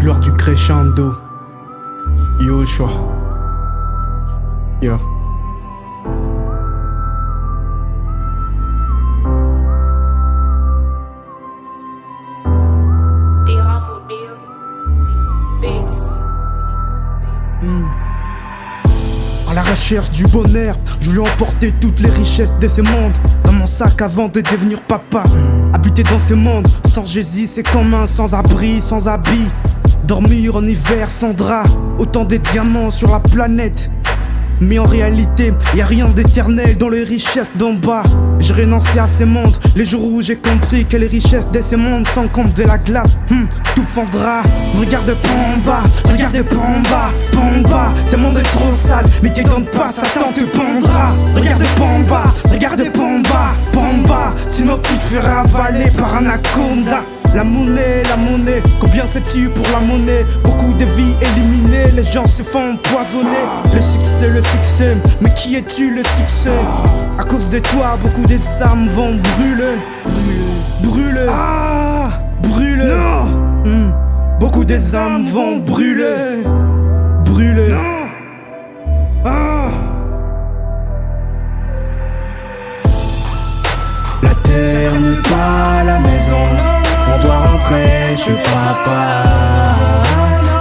l'heure du crescendo. Yoshua. Yo. À la recherche du bonheur, je lui ai emporté toutes les richesses de ces mondes dans mon sac avant de devenir papa. Habiter dans ces mondes, sans Jésus c'est comme un sans-abri, sans habit. Dormir en hiver sans drap, autant des diamants sur la planète. Mais en réalité, y a rien d'éternel dans les richesses d'en bas. J'ai renoncé à ces mondes, les jours où j'ai compris que les richesses de ces mondes sont comme de la glace. Tout fondra, regarde pas en bas, regarde pas en bas, pas en bas. Ce monde est trop sale, mais t'y donne pas, Satan te pendra. Regarde pas en bas, regarde pas en bas, pas en bas. Sinon tu te feras avaler par un anaconda. La monnaie, combien sais-tu pour la monnaie? Beaucoup de vies éliminées, les gens se font empoisonner. Le succès, mais qui es-tu le succès? À cause de toi, beaucoup des âmes vont brûler. Brûler, brûler. Beaucoup des âmes vont brûler. Brûler. La terre n'est pas la maison, on doit rentrer chez papa.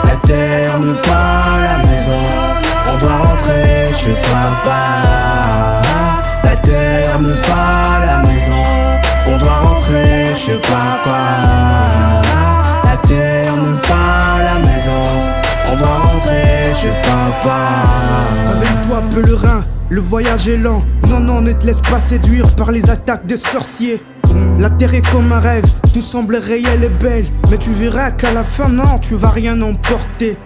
La terre n'est pas la maison, on doit rentrer chez papa. La terre n'est pas la maison, on doit rentrer chez papa. La terre n'est pas la maison, on doit rentrer chez papa. Réveille-toi pèlerin, le voyage est lent. Non, ne te laisse pas séduire par les attaques des sorciers. La terre est comme un rêve, tout semble réel et belle. Mais tu verras qu'à la fin, non, tu vas rien emporter.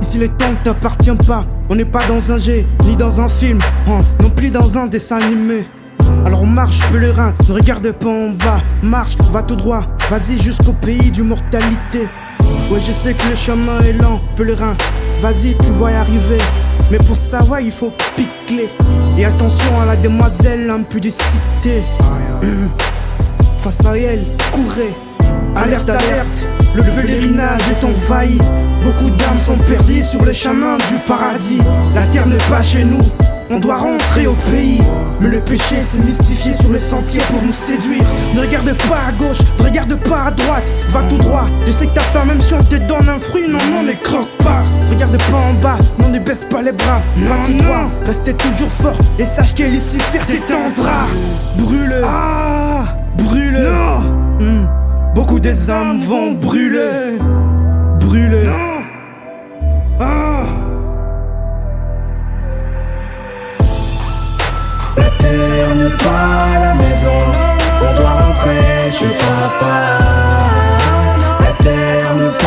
Ici les temps ne t'appartiennent pas. On n'est pas dans un jeu, ni dans un film, non plus dans un dessin animé. Alors marche pèlerin, ne regarde pas en bas. Marche, va tout droit, vas-y jusqu'au pays du mortalité. Ouais, je sais que le chemin est lent, pèlerin, vas-y tu vas y arriver. Mais pour ça, ouais, il faut piquer. Et attention à la demoiselle impudicité. Face à elle, courez. Alerte, alerte, le pèlerinage est envahi. Beaucoup d'âmes sont perdues sur le chemin du paradis. La terre n'est pas chez nous, on doit rentrer au pays. Mais le péché s'est mystifié sur les sentiers pour nous séduire. Ne regarde pas à gauche, ne regarde pas à droite, va tout droit. Je sais que t'as faim même si on te donne un fruit, non, ne croque pas. Regarde pas en bas, non, ne baisse pas les bras. Va tout droit, restez toujours fort et sache que Lucifer t'étendra. Brûle, brûle. Beaucoup des âmes vont brûler. Brûler. La terre n'est pas la maison, on doit rentrer chez papa. La terre n'est